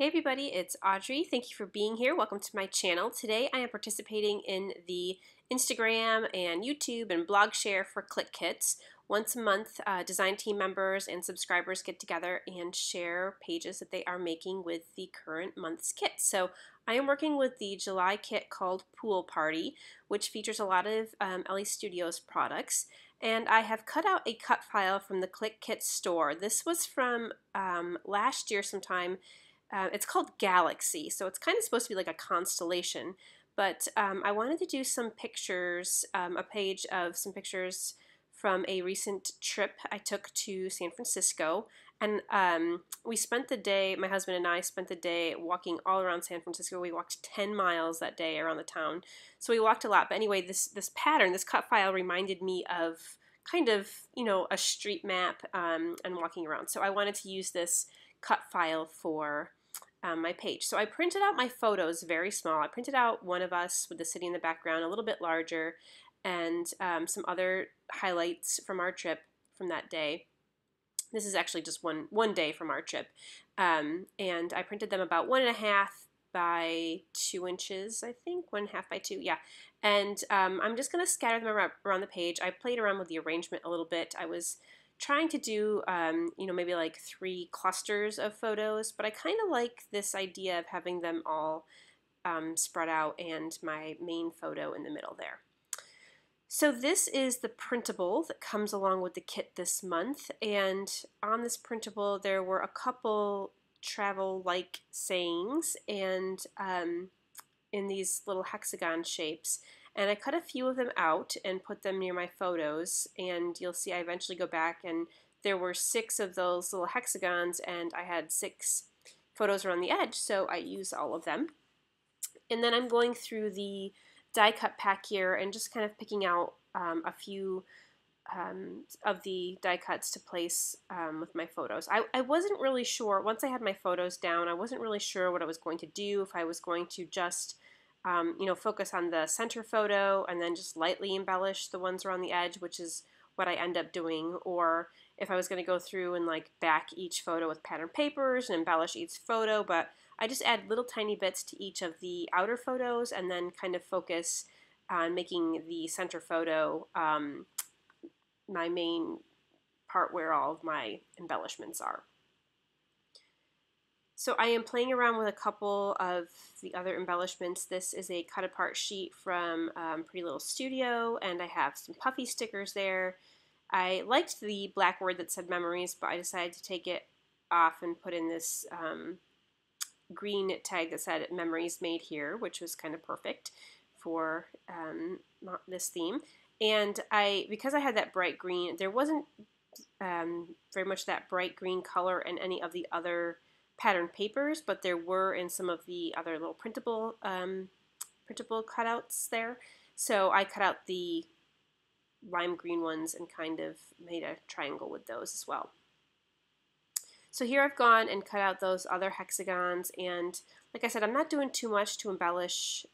Hey everybody, it's Audrey. Thank you for being here. Welcome to my channel. Today I am participating in the Instagram and YouTube and blog share for Clique kits. Once a month, design team members and subscribers get together and share pages that they are making with the current month's kit. So I am working with the July kit called Pool Party, which features a lot of LE Studios products. And I have cut out a cut file from the Clique Kit store. This was from last year sometime. It's called Galaxy, so it's kind of supposed to be like a constellation. But I wanted to do some pictures, a page of some pictures from a recent trip I took to San Francisco. And we spent the day, my husband and I spent the day walking all around San Francisco. We walked 10 miles that day around the town. So we walked a lot. But anyway, this pattern, this cut file reminded me of kind of, a street map and walking around. So I wanted to use this cut file for my page. So I printed out my photos very small. I printed out one of us with the city in the background, a little bit larger, and some other highlights from our trip from that day. This is actually just one day from our trip. And I printed them about 1.5 by 2 inches, I think, 1.5 by 2, yeah. And I'm just going to scatter them around the page. I played around with the arrangement a little bit. I was trying to do, maybe like 3 clusters of photos, but I kind of like this idea of having them all spread out and my main photo in the middle there. So this is the printable that comes along with the kit this month, and on this printable there were a couple travel-like sayings and in these little hexagon shapes. And I cut a few of them out and put them near my photos, and you'll see I eventually go back and there were 6 of those little hexagons and I had 6 photos around the edge, so I used all of them. And then I'm going through the die cut pack here and just kind of picking out a few of the die cuts to place with my photos. I wasn't really sure, once I had my photos down, I wasn't really sure what I was going to do, if I was going to just focus on the center photo and then just lightly embellish the ones around the edge, which is what I end up doing, or if I was going to go through and like back each photo with pattern papers and embellish each photo. But I just add little tiny bits to each of the outer photos and then kind of focus on making the center photo my main part where all of my embellishments are. So I am playing around with a couple of the other embellishments. This is a cut apart sheet from Pretty Little Studio, and I have some puffy stickers there. I liked the black word that said memories, but I decided to take it off and put in this green tag that said memories made here, which was kind of perfect for this theme. And because I had that bright green, there wasn't very much that bright green color in any of the other pattern papers, but there were in some of the other little printable cutouts there. So I cut out the lime green ones and kind of made a triangle with those as well. So here I've gone and cut out those other hexagons, and like I said, I'm not doing too much to embellish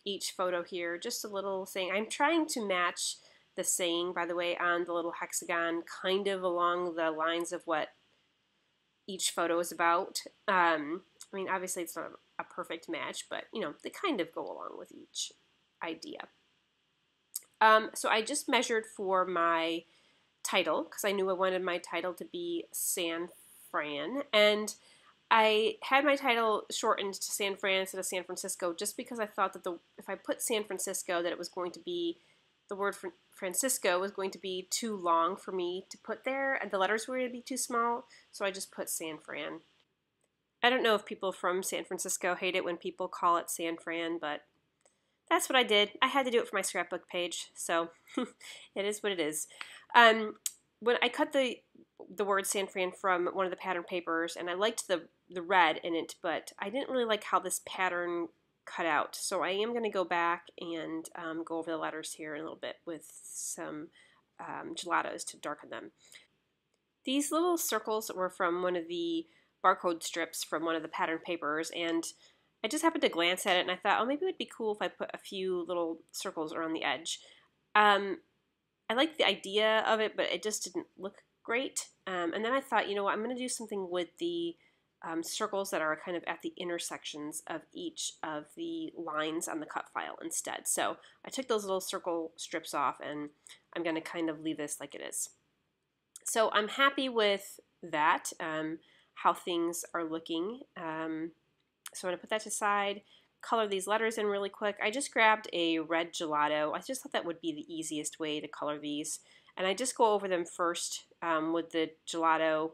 each photo here, just a little thing. I'm trying to match the saying, by the way, on the little hexagon kind of along the lines of what each photo is about. I mean, obviously it's not a perfect match, but they kind of go along with each idea. So I just measured for my title because I knew I wanted my title to be San Fran, and I had my title shortened to San Fran instead of San Francisco just because I thought that if I put San Francisco, that it was going to be, the word Francisco was going to be too long for me to put there, and the letters were going to be too small, so I just put San Fran. I don't know if people from San Francisco hate it when people call it San Fran, but that's what I did. I had to do it for my scrapbook page, so it is what it is. When I cut the word San Fran from one of the pattern papers, and I liked the red in it, but I didn't really like how this pattern cut out. So I am going to go back and go over the letters here in a little bit with some gelatos to darken them. These little circles were from one of the barcode strips from one of the pattern papers, and I just happened to glance at it and I thought, oh, maybe it would be cool if I put a few little circles around the edge. I liked the idea of it, but it just didn't look great. And then I thought, you know what, I'm going to do something with the circles that are kind of at the intersections of each of the lines on the cut file instead. So I took those little circle strips off, and I'm going to kind of leave this like it is. So I'm happy with that, how things are looking. So I'm going to put that aside, color these letters in really quick. I just grabbed a red gelato. I just thought that would be the easiest way to color these. And I just go over them first with the gelato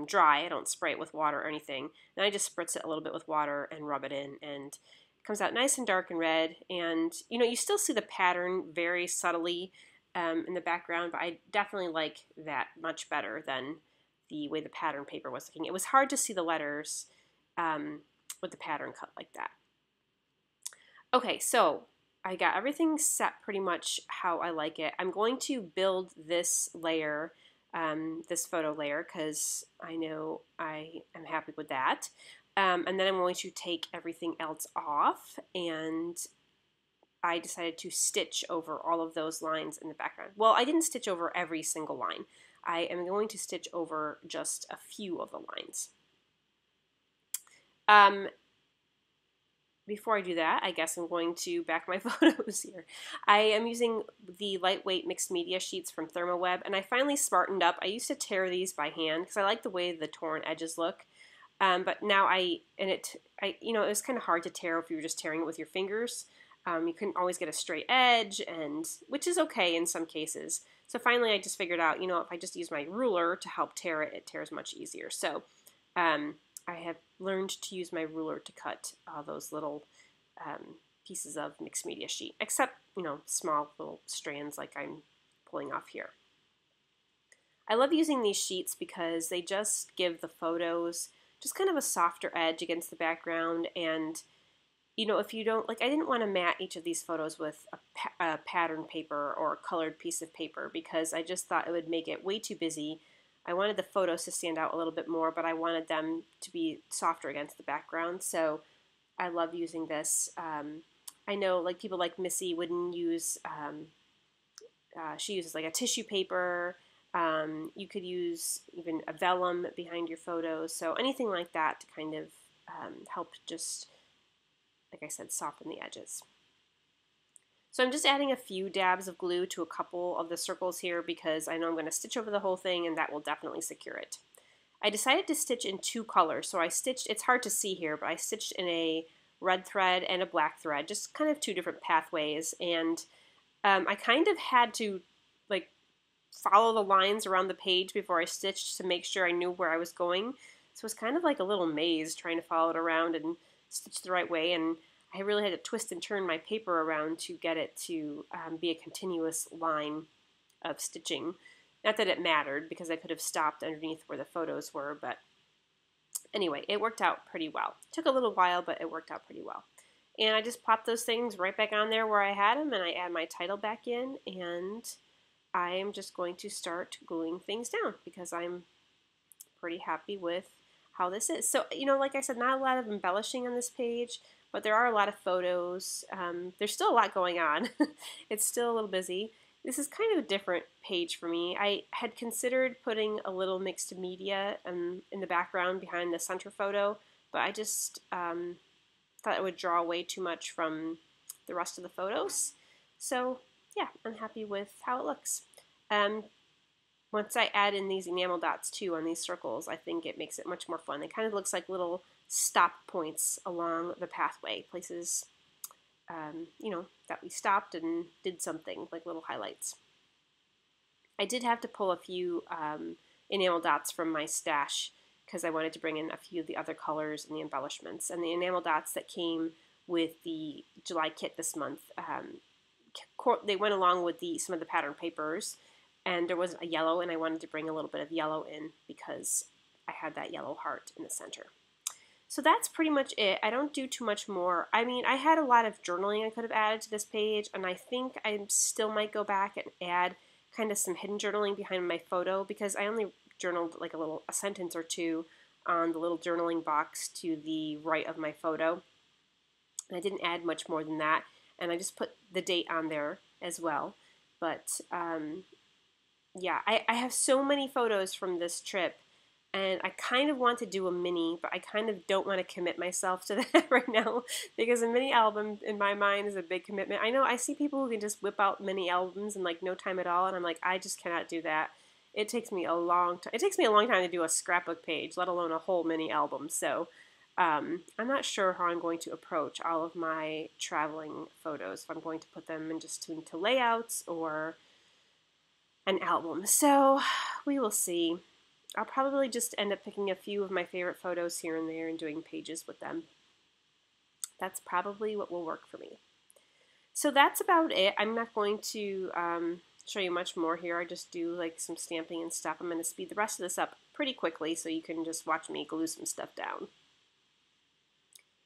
dry. I don't spray it with water or anything. And I just spritz it a little bit with water and rub it in, and it comes out nice and dark and red. And you know, you still see the pattern very subtly in the background, but I definitely like that much better than the way the pattern paper was looking. It was hard to see the letters with the pattern cut like that. Okay, so I got everything set pretty much how I like it. I'm going to build this layer, this photo layer, because I know I am happy with that. And then I'm going to take everything else off, and I decided to stitch over all of those lines in the background. Well, I didn't stitch over every single line. I am going to stitch over just a few of the lines. Before I do that, I guess I'm going to back my photos here. I am using the lightweight mixed media sheets from ThermoWeb, and I finally smartened up. I used to tear these by hand because I like the way the torn edges look. But now you know, it was kind of hard to tear if you were just tearing it with your fingers. You couldn't always get a straight edge, which is okay in some cases. So finally I just figured out, you know, if I just use my ruler to help tear it, it tears much easier. So I have learned to use my ruler to cut those little pieces of mixed media sheet, except, you know, small little strands like I'm pulling off here. I love using these sheets because they just give the photos just kind of a softer edge against the background. And you know, if you don't, like, I didn't want to mat each of these photos with a pattern paper or a colored piece of paper because I just thought it would make it way too busy. I wanted the photos to stand out a little bit more, but I wanted them to be softer against the background. So I love using this. I know, like, people like Missy wouldn't use, she uses like a tissue paper. You could use even a vellum behind your photos. So anything like that to kind of help just, like I said, soften the edges. So I'm just adding a few dabs of glue to a couple of the circles here because I know I'm going to stitch over the whole thing, and that will definitely secure it. I decided to stitch in two colors, so I stitched, it's hard to see here, but I stitched in a red thread and a black thread, just kind of two different pathways, and I kind of had to like follow the lines around the page before I stitched to make sure I knew where I was going. So it was kind of like a little maze trying to follow it around and stitch the right way, and I really had to twist and turn my paper around to get it to be a continuous line of stitching. Not that it mattered because I could have stopped underneath where the photos were, but anyway, it worked out pretty well. It took a little while, but it worked out pretty well. And I just popped those things right back on there where I had them, and I add my title back in, and I am just going to start gluing things down because I'm pretty happy with how this is. So, you know, like I said, not a lot of embellishing on this page, but there are a lot of photos. There's still a lot going on. It's still a little busy. This is kind of a different page for me. I had considered putting a little mixed media in the background behind the center photo, but I just thought it would draw way too much from the rest of the photos. So yeah, I'm happy with how it looks. Once I add in these enamel dots too on these circles, I think it makes it much more fun. It kind of looks like little stop points along the pathway, places you know, that we stopped and did something, like little highlights. I did have to pull a few enamel dots from my stash because I wanted to bring in a few of the other colors and the embellishments. And the enamel dots that came with the July kit this month, they went along with some of the pattern papers, and there was a yellow, and I wanted to bring a little bit of yellow in because I had that yellow heart in the center. So that's pretty much it. I don't do too much more. I mean, I had a lot of journaling I could have added to this page, and I think I still might go back and add kind of some hidden journaling behind my photo because I only journaled like a sentence or two on the little journaling box to the right of my photo. And I didn't add much more than that, and I just put the date on there as well. But yeah, I have so many photos from this trip, and I kind of want to do a mini, but I kind of don't want to commit myself to that right now because a mini album in my mind is a big commitment. I know I see people who can just whip out mini albums in like no time at all, and I'm like, I just cannot do that. It takes me a long time. It takes me a long time to do a scrapbook page, let alone a whole mini album. So I'm not sure how I'm going to approach all of my traveling photos. If I'm going to put them in just into layouts or an album. So we will see. I'll probably just end up picking a few of my favorite photos here and there and doing pages with them. That's probably what will work for me. So that's about it. I'm not going to show you much more here. I just do like some stamping and stuff. I'm going to speed the rest of this up pretty quickly so you can just watch me glue some stuff down.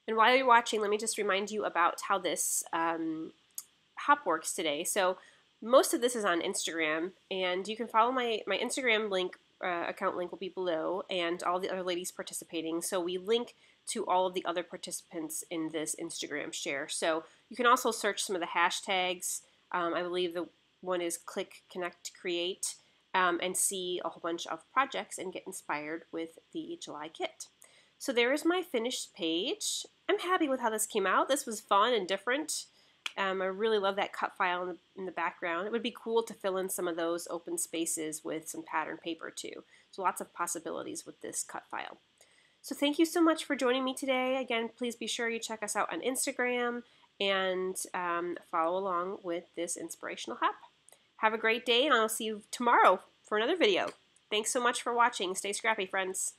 And while you're watching, let me just remind you about how this hop works today. So most of this is on Instagram, and you can follow my Instagram link, account link will be below, and all the other ladies participating. So we link to all of the other participants in this Instagram share. So you can also search some of the hashtags. I believe the one is Clique, Connect, Create, and see a whole bunch of projects and get inspired with the July kit. So there is my finished page. I'm happy with how this came out. This was fun and different. I really love that cut file in the background. It would be cool to fill in some of those open spaces with some pattern paper too. So lots of possibilities with this cut file. So thank you so much for joining me today. Again, please be sure you check us out on Instagram and follow along with this inspirational hop. Have a great day, and I'll see you tomorrow for another video. Thanks so much for watching. Stay scrappy, friends.